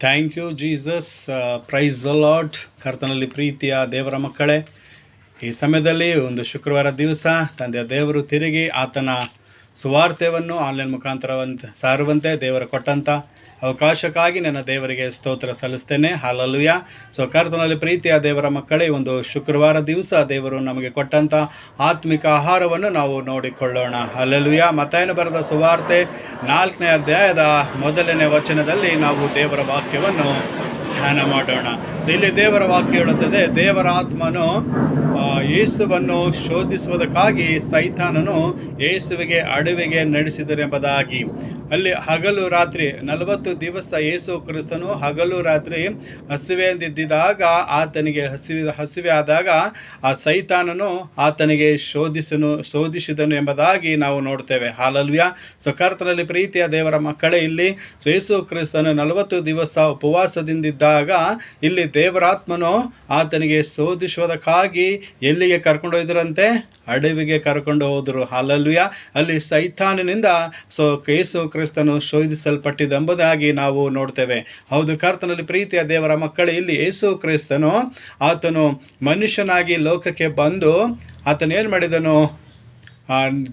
Thank you Jesus. Praise the Lord. ಕರ್ತನಲ್ಲಿ ಪ್ರೀತಿಯ ದೇವರ ಮಕ್ಕಳೇ, ಈ ಸಮಯದಲ್ಲಿ ಒಂದು ಶುಕ್ರವಾರ ದಿವಸ ತಂದೆಯ ದೇವರು ತಿರುಗಿ ಆತನ ಸುವಾರ್ತೆಯನ್ನು ಆನ್ಲೈನ್ ಮುಖಾಂತರವಂತೆ ಸಾರುವಂತೆ ದೇವರು ಕೊಟ್ಟಂಥ ಅವಕಾಶಕ್ಕಾಗಿ ನನ್ನ ದೇವರಿಗೆ ಸ್ತೋತ್ರ ಸಲ್ಲಿಸ್ತೇನೆ. ಹಾಲೆಲೂಯಾ. ಸೊ ಕರ್ತನಲ್ಲಿ ಪ್ರೀತಿಯ ದೇವರ ಮಕ್ಕಳೇ, ಒಂದು ಶುಕ್ರವಾರ ದಿವಸ ದೇವರು ನಮಗೆ ಕೊಟ್ಟಂಥ ಆತ್ಮಿಕ ಆಹಾರವನ್ನು ನಾವು ನೋಡಿಕೊಳ್ಳೋಣ. ಹಾಲೆಲೂಯಾ. ಮತ್ತಾಯನು ಬರೆದ ಸುವಾರ್ತೆ 4ನೇ ಅಧ್ಯಾಯದ 1ನೇ ವಚನದಲ್ಲಿ ನಾವು ದೇವರ ವಾಕ್ಯವನ್ನು ಧ್ಯಾನ ಮಾಡೋಣ. ಸೊ ಇಲ್ಲಿ ದೇವರ ವಾಕ್ಯ ಹೇಳುತ್ತದೆ, ದೇವರ ಆತ್ಮನು ಯೇಸುವನ್ನು ಶೋಧಿಸುವುದಕ್ಕಾಗಿ ಸೈತಾನನು ಯೇಸುವಿಗೆ ಅಡವಿಗೆ ನಡೆಸಿದರೆಂಬುದಾಗಿ. ಅಲ್ಲಿ ಹಗಲು ರಾತ್ರಿ 40 ದಿವಸ ಯೇಸು ಕ್ರಿಸ್ತನು ಹಗಲು ರಾತ್ರಿ ಹಸಿವೆಯಿಂದಿದ್ದಾಗ ಆತನಿಗೆ ಹಸಿವೆ ಆದಾಗ ಆ ಸೈತಾನನು ಆತನಿಗೆ ಶೋಧಿಸಿದನು ಎಂಬುದಾಗಿ ನಾವು ನೋಡ್ತೇವೆ. ಹಾಲೆಲೂಯಾ. ಸೊ ಕರ್ತನಲ್ಲಿ ಪ್ರೀತಿಯ ದೇವರ ಮಕ್ಕಳೇ, ಇಲ್ಲಿ ಯೇಸು ಕ್ರಿಸ್ತನು 40 ದಿವಸ ಉಪವಾಸದಿಂದಿದ್ದಾಗ ಇಲ್ಲಿ ದೇವರಾತ್ಮನು ಆತನಿಗೆ ಶೋಧಿಸುವುದಕ್ಕಾಗಿ ಎಲ್ಲಿಗೆ ಕರ್ಕೊಂಡು ಹೋಯ್ದ್ರಂತೆ? ಅಡವಿಗೆ ಕರ್ಕೊಂಡು ಹೋದರು. ಹಾಲೆಲೂಯಾ. ಅಲ್ಲಿ ಸೈತಾನನಿಂದ ಯೇಸು ಕ್ರಿಸ್ತನು ಶೋಧಿಸಲ್ಪಟ್ಟಿದ್ದೆಂಬುದಾಗಿ ನಾವು ನೋಡ್ತೇವೆ. ಹೌದು, ಕರ್ತನಲ್ಲಿ ಪ್ರೀತಿಯ ದೇವರ ಮಕ್ಕಳೇ, ಇಲ್ಲಿ ಯೇಸು ಕ್ರಿಸ್ತನು ಆತನು ಮನುಷ್ಯನಾಗಿ ಲೋಕಕ್ಕೆ ಬಂದು ಆತನೇನು ಮಾಡಿದನು?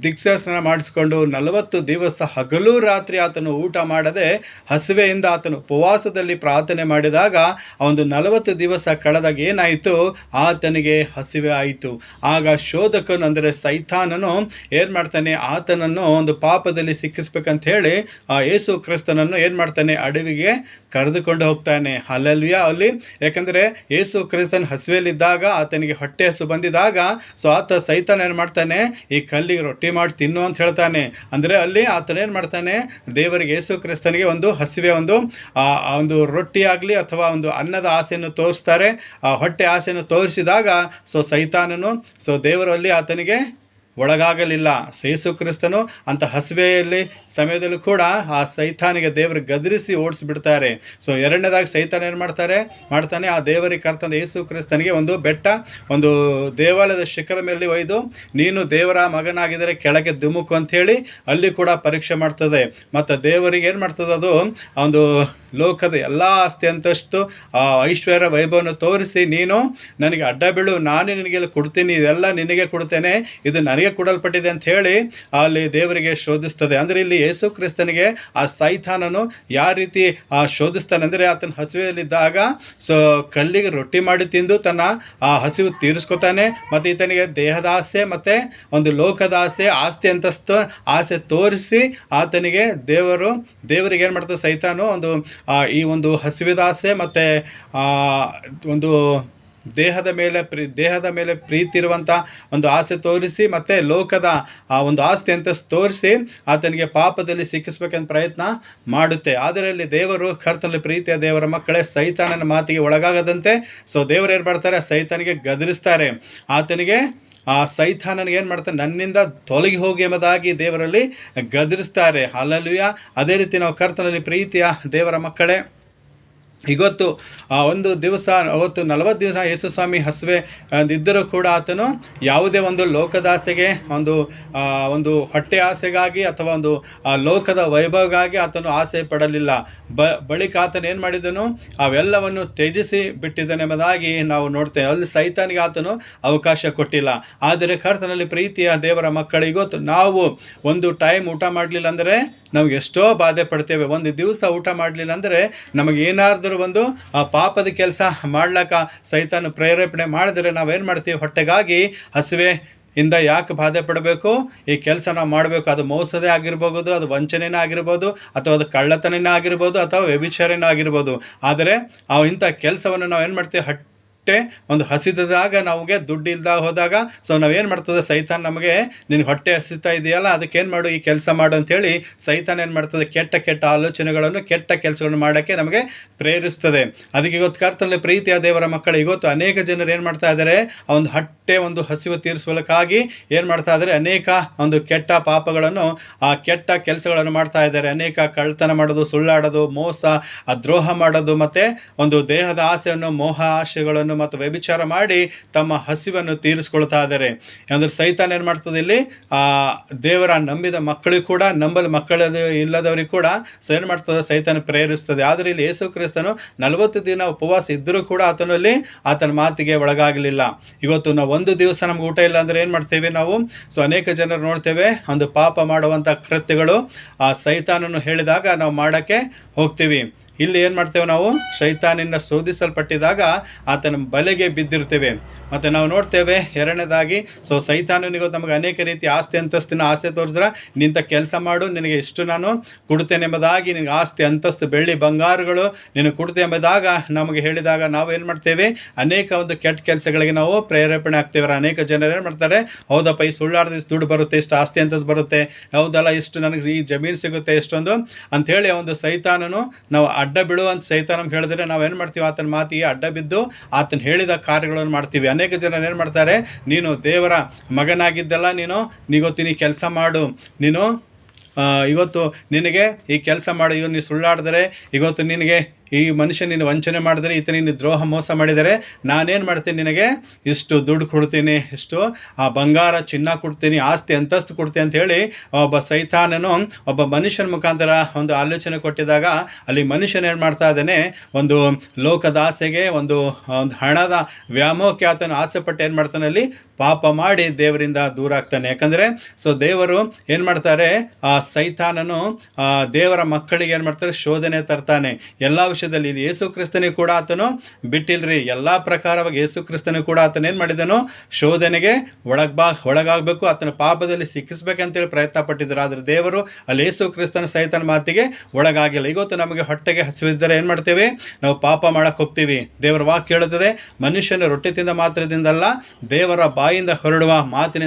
ದೀಕ್ಷಾಸ್ನಾನ ಮಾಡಿಸಿಕೊಂಡು 40 ದಿವಸ ಹಗಲು ರಾತ್ರಿ ಆತನು ಊಟ ಮಾಡದೆ ಹಸಿವೆಯಿಂದ ಆತನು ಉಪವಾಸದಲ್ಲಿ ಪ್ರಾರ್ಥನೆ ಮಾಡಿದಾಗ ಒಂದು 40 ದಿವಸ ಕಳೆದಾಗ ಏನಾಯಿತು? ಆತನಿಗೆ ಹಸಿವೆ ಆಯಿತು. ಆಗ ಶೋಧಕನು ಅಂದರೆ ಸೈತಾನನು ಏನು ಮಾಡ್ತಾನೆ? ಆತನನ್ನು ಒಂದು ಪಾಪದಲ್ಲಿ ಸಿಕ್ಕಿಸ್ಬೇಕಂತ ಹೇಳಿ ಆ ಯೇಸು ಕ್ರಿಸ್ತನನ್ನು ಏನು ಮಾಡ್ತಾನೆ? ಅಡವಿಗೆ ಕರೆದುಕೊಂಡು ಹೋಗ್ತಾನೆ. ಹಾಲೆಲೂಯಾ. ಅಲ್ಲಿ ಯಾಕಂದರೆ ಯೇಸು ಕ್ರಿಸ್ತನ ಹಸಿವೆಯಲ್ಲಿದ್ದಾಗ ಆತನಿಗೆ ಹೊಟ್ಟೆ ಹಸು ಬಂದಿದಾಗ ಆತ ಸೈತಾನ ಏನು ಮಾಡ್ತಾನೆ? ಈ ಕಲ್ಲಿಗೆ ರೊಟ್ಟಿ ಮಾಡಿ ತಿನ್ನು ಅಂತ ಹೇಳ್ತಾನೆ. ಅಂದರೆ ಅಲ್ಲಿ ಆತನೇನು ಮಾಡ್ತಾನೆ? ದೇವರಿಗೆ ಯೇಸು ಕ್ರಿಸ್ತನಿಗೆ ಒಂದು ಹಸಿವೆ ಒಂದು ರೊಟ್ಟಿ ಆಗಲಿ ಅಥವಾ ಒಂದು ಅನ್ನದ ಆಸೆಯನ್ನು ತೋರಿಸ್ತಾರೆ. ಆ ಹೊಟ್ಟೆ ಆಸೆಯನ್ನು ತೋರಿಸಿದಾಗ ಸೈತಾನನು ದೇವರಲ್ಲಿ ಆತನಿಗೆ ಒಳಗಾಗಲಿಲ್ಲ. ಯೇಸು ಕ್ರಿಸ್ತನು ಅಂಥ ಹಸಿವೆಯಲ್ಲಿ ಸಮಯದಲ್ಲೂ ಕೂಡ ಆ ಸೈತಾನಿಗೆ ದೇವರು ಗದರಿಸಿ ಓಡಿಸಿಬಿಡ್ತಾರೆ. ಎರಡನೇದಾಗಿ ಸೈತಾನ ಏನು ಮಾಡ್ತಾನೆ? ಆ ದೇವರಿಗೆ ಕರ್ತನ ಯೇಸು ಕ್ರಿಸ್ತನಿಗೆ ಒಂದು ದೇವಾಲಯದ ಶಿಖರದ ಮೇಲೆ ಒಯ್ದು, ನೀನು ದೇವರ ಮಗನಾಗಿದ್ದರೆ ಕೆಳಗೆ ಧುಮುಕು ಅಂಥೇಳಿ ಅಲ್ಲಿ ಕೂಡ ಪರೀಕ್ಷೆ ಮಾಡ್ತದೆ. ಮತ್ತು ದೇವರಿಗೆ ಏನು ಮಾಡ್ತದೆ? ಅದು ಒಂದು ಲೋಕದ ಎಲ್ಲ ಆಸ್ತಿ ಅಂತಷ್ಟು ಐಶ್ವರ್ಯ ವೈಭವವನ್ನು ತೋರಿಸಿ, ನೀನು ನನಗೆ ಅಡ್ಡ ಬೀಳು, ನಾನು ನಿನಗೆ ಕೊಡ್ತೀನಿ, ಇದೆಲ್ಲ ನಿನಗೆ ಕೊಡ್ತೇನೆ, ಇದು ನನಗೆ ಕೊಡಲ್ಪಟ್ಟಿದೆ ಅಂತ ಹೇಳಿ ಅಲ್ಲಿ ದೇವರಿಗೆ ಶೋಧಿಸ್ತದೆ. ಅಂದರೆ ಇಲ್ಲಿ ಯೇಸು ಕ್ರಿಸ್ತನಿಗೆ ಆ ಸೈತಾನನು ಯಾವ ರೀತಿ ಶೋಧಿಸ್ತಾನೆ ಅಂದರೆ, ಆತನ ಹಸಿವೆಯಲ್ಲಿದ್ದಾಗ ಕಲ್ಲಿಗೆ ರೊಟ್ಟಿ ಮಾಡಿ ತಿಂದು ತನ್ನ ಆ ಹಸಿವು ತೀರಿಸ್ಕೊತಾನೆ. ಮತ್ತು ಈತನಿಗೆ ದೇಹದ ಆಸೆ ಮತ್ತು ಒಂದು ಲೋಕದ ಆಸೆ, ಆಸ್ತಿ ಅಂತಸ್ತು ಆಸೆ ತೋರಿಸಿ ಆತನಿಗೆ ದೇವರಿಗೆ ಏನು ಮಾಡ್ತದೆ? ಸೈತಾನು ಈ ಒಂದು ಹಸಿವಿದಾಸೆ ಮತ್ತು ಒಂದು ದೇಹದ ಮೇಲೆ ಪ್ರೀತಿ ಇರುವಂಥ ಒಂದು ಆಸೆ ತೋರಿಸಿ ಮತ್ತು ಲೋಕದ ಒಂದು ಆಸ್ತಿ ಅಂತ ತೋರಿಸಿ ಆತನಿಗೆ ಪಾಪದಲ್ಲಿ ಸಿಕ್ಕಿಸ್ಬೇಕಂತ ಪ್ರಯತ್ನ ಮಾಡುತ್ತೆ. ಆದರೆ ಅಲ್ಲಿ ದೇವರು, ಕರ್ತನಲ್ಲಿ ಪ್ರೀತಿಯ ದೇವರ ಮಕ್ಕಳೇ, ಸೈತಾನನ ಮಾತಿಗೆ ಒಳಗಾಗದಂತೆ ದೇವರು ಏನು ಮಾಡ್ತಾರೆ? ಸೈತಾನಿಗೆ ಗದರಿಸ್ತಾರೆ. ಆತನಿಗೆ ಆ ಸೈತಾನನಿಗೆ ಏನು ಮಾಡ್ತಾನೆ? ನನ್ನಿಂದ ತೊಲಗಿ ಹೋಗಿ ಎಂಬುದಾಗಿ ದೇವರಲ್ಲಿ ಗದರಿಸ್ತಾರೆ. ಹಾಲೆಲೂಯಾ. ಅದೇ ರೀತಿ ನಾವು ಕರ್ತನಲ್ಲಿ ಪ್ರೀತಿಯ ದೇವರ ಮಕ್ಕಳೇ, ಇವತ್ತು ಒಂದು ದಿವಸ ಅವತ್ತು 40 ದಿವಸ ಯೇಸು ಸ್ವಾಮಿ ಹಸಿವೆ ಇದ್ದರೂ ಕೂಡ ಆತನು ಯಾವುದೇ ಒಂದು ಲೋಕದಾಸೆಗೆ ಒಂದು ಹೊಟ್ಟೆ ಆಸೆಗಾಗಿ ಅಥವಾ ಒಂದು ಲೋಕದ ವೈಭವಗಾಗಿ ಆತನು ಆಸೆ ಪಡಲಿಲ್ಲ. ಬಳಿಕ ಆತನು ಏನು ಮಾಡಿದನು? ಅವೆಲ್ಲವನ್ನು ತ್ಯಜಿಸಿ ಬಿಟ್ಟಿದ್ದನೆಂಬುದಾಗಿ ನಾವು ನೋಡ್ತೇವೆ. ಅಲ್ಲಿ ಸೈತಾನಿಗೆ ಆತನು ಅವಕಾಶ ಕೊಟ್ಟಿಲ್ಲ. ಆದರೆ ಕರ್ತನಲ್ಲಿ ಪ್ರೀತಿಯ ದೇವರ ಮಕ್ಕಳು, ಇವತ್ತು ನಾವು ಒಂದು ಟೈಮ್ ಊಟ ಮಾಡಲಿಲ್ಲ ಅಂದರೆ ನಮ್ಗೆ ಎಷ್ಟೋ ಬಾಧೆ ಪಡ್ತೇವೆ. ಒಂದು ದಿವಸ ಊಟ ಮಾಡಲಿಲ್ಲ ಅಂದರೆ ನಮಗೆ ಏನಾದರೂ ಒಂದು ಪಾಪದ ಕೆಲಸ ಮಾಡ್ಲಿಕ್ಕೆ ಸೈತಾನ ಪ್ರೇರೇಪಣೆ ಮಾಡಿದರೆ ನಾವೇನು ಮಾಡ್ತೀವಿ? ಹೊಟ್ಟೆಗಾಗಿ ಹಸಿವೆ ಇಂದ ಯಾಕೆ ಬಾಧೆ ಪಡಬೇಕು? ಈ ಕೆಲಸ ನಾವು ಮಾಡಬೇಕು. ಅದು ಮೋಸದೇ ಆಗಿರ್ಬೋದು, ಅದು ವಂಚನೆನೇ ಆಗಿರ್ಬೋದು, ಅಥವಾ ಅದು ಕಳ್ಳತನನೇ ಆಗಿರ್ಬೋದು, ಅಥವಾ ವ್ಯಭಿಚಾರನೇ ಆಗಿರ್ಬೋದು. ಆದರೆ ಇಂಥ ಕೆಲಸವನ್ನು ನಾವು ಏನು ಮಾಡ್ತೀವಿ? ಒಂದು ಹಸಿದಾಗ ನಮಗೆ ದುಡ್ಡು ಇಲ್ದಾಗ ಹೋದಾಗ ನಾವೇನು ಮಾಡ್ತದೆ? ಸೈತಾನ್ ನಮಗೆ, ನಿನಗೆ ಹೊಟ್ಟೆ ಹಸಿತಾ ಇದೆಯಲ್ಲ, ಅದಕ್ಕೇನು ಮಾಡು? ಈ ಕೆಲಸ ಮಾಡು ಅಂಥೇಳಿ ಸೈತಾನ್ ಏನು ಮಾಡ್ತದೆ? ಕೆಟ್ಟ ಆಲೋಚನೆಗಳನ್ನು, ಕೆಟ್ಟ ಕೆಲಸಗಳನ್ನು ಮಾಡೋಕ್ಕೆ ನಮಗೆ ಪ್ರೇರಿಸ್ತದೆ. ಅದಕ್ಕೆ ಇವತ್ತು ಕರ್ತನಲ್ಲಿ ಪ್ರೀತಿಯ ದೇವರ ಮಕ್ಕಳು, ಇವತ್ತು ಅನೇಕ ಜನರು ಏನು ಮಾಡ್ತಾ ಇದ್ದಾರೆ? ಒಂದು ಹಸಿವು ತೀರಿಸುವುದಕ್ಕಾಗಿ ಏನು ಮಾಡ್ತಾ ಇದ್ದಾರೆ? ಅನೇಕ ಒಂದು ಕೆಟ್ಟ ಪಾಪಗಳನ್ನು, ಕೆಟ್ಟ ಕೆಲಸಗಳನ್ನು ಮಾಡ್ತಾ ಇದ್ದಾರೆ. ಅನೇಕ ಕಳ್ಳತನ ಮಾಡೋದು, ಸುಳ್ಳಾಡೋದು, ಮೋಸ, ದ್ರೋಹ ಮಾಡೋದು, ಮತ್ತು ಒಂದು ದೇಹದ ಆಸೆಯನ್ನು, ಮೋಹ ಆಶೆಗಳನ್ನು ಧೂಮಪಾನವನ್ನು ಮತ್ತು ವ್ಯಭಿಚಾರ ಮಾಡಿ ತಮ್ಮ ಹಸಿವನ್ನು ತೀರಿಸ್ಕೊಳ್ತಾ ಇದ್ದಾರೆ. ಅಂದರೆ ಸೈತಾನ ಏನು ಮಾಡ್ತದೆ ಇಲ್ಲಿ ದೇವರ ನಂಬಿದ ಮಕ್ಕಳಿಗೂ ಕೂಡ, ನಂಬಲು ಮಕ್ಕಳದು ಇಲ್ಲದವರಿಗೆ ಕೂಡ ಏನು ಮಾಡ್ತದೆ, ಸೈತಾನ ಪ್ರೇರಿಸ್ತದೆ. ಆದರೆ ಇಲ್ಲಿ ಯೇಸು ಕ್ರಿಸ್ತನು 40 ದಿನ ಉಪವಾಸ ಇದ್ದರೂ ಕೂಡ ಆತನ ಮಾತಿಗೆ ಒಳಗಾಗಲಿಲ್ಲ. ಇವತ್ತು ನಾವು ಒಂದು ದಿವಸ ನಮ್ಗೆ ಊಟ ಇಲ್ಲ ಅಂದರೆ ಏನು ಮಾಡ್ತೇವೆ ನಾವು? ಸೊ ಅನೇಕ ಜನರು ನೋಡ್ತೇವೆ, ಒಂದು ಪಾಪ ಮಾಡುವಂಥ ಕೃತ್ಯಗಳು ಆ ಸೈತಾನನ್ನು ಹೇಳಿದಾಗ ನಾವು ಮಾಡೋಕ್ಕೆ ಹೋಗ್ತೀವಿ. ಇಲ್ಲಿ ಏನು ಮಾಡ್ತೇವೆ ನಾವು? ಶೈತಾನಿಂದ ಶೋಧಿಸಲ್ಪಟ್ಟಿದಾಗ ಆತನ ಬಲೆಗೆ ಬಿದ್ದಿರ್ತೇವೆ. ಮತ್ತು ನಾವು ನೋಡ್ತೇವೆ ಎರಡನೇದಾಗಿ, ಸೊ ಸೈತಾನನಿಗೂ ನಮಗೆ ಅನೇಕ ರೀತಿ ಆಸ್ತಿ ಅಂತಸ್ತಿನ ಆಸೆ ತೋರಿಸಿದ್ರೆ, ನಿಂತ ಕೆಲಸ ಮಾಡು, ನಿನಗೆ ಇಷ್ಟು ನಾನು ಕೊಡ್ತೇನೆ ಎಂಬುದಾಗಿ, ನಿನಗೆ ಆಸ್ತಿ ಅಂತಸ್ತು ಬೆಳ್ಳಿ ಬಂಗಾರಗಳು ನಿನಗೆ ಕೊಡ್ತೇನೆ ಎಂಬುದಾಗ ನಮಗೆ ಹೇಳಿದಾಗ ನಾವು ಏನು ಮಾಡ್ತೇವೆ? ಅನೇಕ ಒಂದು ಕೆಟ್ಟ ಕೆಲಸಗಳಿಗೆ ನಾವು ಪ್ರೇರೇಪಣೆ ಆಗ್ತೇವೆ. ಅನೇಕ ಜನರು ಏನು ಮಾಡ್ತಾರೆ, ಹೌದಪ್ಪ ಈ ಸುಳ್ಳಾಡಿದ್ರೆ ಇಷ್ಟು ದುಡ್ಡು ಬರುತ್ತೆ, ಇಷ್ಟು ಆಸ್ತಿ ಅಂತಸ್ತು ಬರುತ್ತೆ, ಹೌದಲ್ಲ ಇಷ್ಟು ನನಗೆ ಈ ಜಮೀನು ಸಿಗುತ್ತೆ ಎಷ್ಟೊಂದು ಅಂಥೇಳಿ ಒಂದು ಸೈತಾನನು ನಾವು ಅಡ್ಡ ಬೀಳುವಂತ ಸೈತಾನ ಹೇಳಿದ್ರೆ ನಾವು ಏನು ಮಾಡ್ತೀವಿ? ಆತನ ಮಾತಿಗೆ ಅಡ್ಡ ಬಿದ್ದು ಆತನ ಹೇಳಿದ ಕಾರ್ಯಗಳನ್ನು ಮಾಡ್ತೀವಿ. ಅನೇಕ ಜನ ಏನು ಮಾಡ್ತಾರೆ, ನೀನು ದೇವರ ಮಗನಾಗಿದ್ದಲ್ಲ, ನೀಗೊತ್ತೀನಿ ಕೆಲಸ ಮಾಡು, ನೀನು ಇವತ್ತು ನಿನಗೆ ಈ ಕೆಲಸ ಮಾಡು, ಇವ್ ನೀನು ಸುಳ್ಳಾಡಿದರೆ, ಇವತ್ತು ನಿನಗೆ ಈ ಮನುಷ್ಯ ನೀನು ವಂಚನೆ ಮಾಡಿದರೆ, ಈತ ನೀನು ದ್ರೋಹ ಮೋಸ ಮಾಡಿದರೆ ನಾನೇನು ಮಾಡ್ತೀನಿ, ನಿನಗೆ ಇಷ್ಟು ದುಡ್ಡು ಕೊಡ್ತೀನಿ, ಇಷ್ಟು ಬಂಗಾರ ಚಿನ್ನ ಕೊಡ್ತೀನಿ, ಆಸ್ತಿ ಅಂತಸ್ತು ಕೊಡ್ತೀನಿ ಅಂತ ಹೇಳಿ ಒಬ್ಬ ಸೈತಾನನು ಒಬ್ಬ ಮನುಷ್ಯನ ಮುಖಾಂತರ ಒಂದು ಆಲೋಚನೆ ಕೊಟ್ಟಿದಾಗ ಅಲ್ಲಿ ಮನುಷ್ಯನ ಏನು ಮಾಡ್ತಾ ಇದ್ದಾನೆ, ಒಂದು ಲೋಕದ ಆಸೆಗೆ, ಒಂದು ಹಣದ ವ್ಯಾಮೋಹಕ್ಕೆ ಆತನು ಆಸೆಪಟ್ಟು ಏನು ಮಾಡ್ತಾನೆ, ಅಲ್ಲಿ ಪಾಪ ಮಾಡಿ ದೇವರಿಂದ ದೂರ ಆಗ್ತಾನೆ. ಯಾಕಂದರೆ ಸೊ ದೇವರು ಏನು ಮಾಡ್ತಾರೆ, ಆ ಸೈತಾನನು ದೇವರ ಮಕ್ಕಳಿಗೆ ಏನು ಮಾಡ್ತಾರೆ, ಶೋಧನೆ ತರ್ತಾನೆ. ಎಲ್ಲ ವಿಷಯದಲ್ಲಿ ಇಲ್ಲಿ ಯೇಸು ಕ್ರಿಸ್ತನಿಗೆ ಕೂಡ ಆತನು ಬಿಟ್ಟಿಲ್ರಿ. ಎಲ್ಲ ಪ್ರಕಾರವಾಗಿ ಯೇಸು ಕ್ರಿಸ್ತನಿಗೆ ಕೂಡ ಆತನ ಏನು ಮಾಡಿದನು, ಶೋಧನೆಗೆ ಒಳಗಾಗಬೇಕು, ಆತನ ಪಾಪದಲ್ಲಿ ಸಿಕ್ಕಿಸ್ಬೇಕಂತೇಳಿ ಪ್ರಯತ್ನ ಪಟ್ಟಿದ್ರು. ಆದರೆ ದೇವರು ಅಲ್ಲಿ ಯೇಸು ಕ್ರಿಸ್ತನ ಸೈತನ ಮಾತಿಗೆ ಒಳಗಾಗಿಲ್ಲ. ಇವತ್ತು ನಮಗೆ ಹೊಟ್ಟೆಗೆ ಹಸಿವಿದ್ದರೆ ಏನು ಮಾಡ್ತೇವೆ, ನಾವು ಪಾಪ ಮಾಡಕ್ಕೆ ಹೋಗ್ತೀವಿ. ದೇವರ ವಾಕ್ಯ ಹೇಳುತ್ತದೆ, ಮನುಷ್ಯನ ರೊಟ್ಟಿ ತಿಂದ ಮಾತ್ರದಿಂದಲ್ಲ, ದೇವರ ಬಾಯಿಂದ ಹೊರಡುವ ಮಾತಿನಿಂದ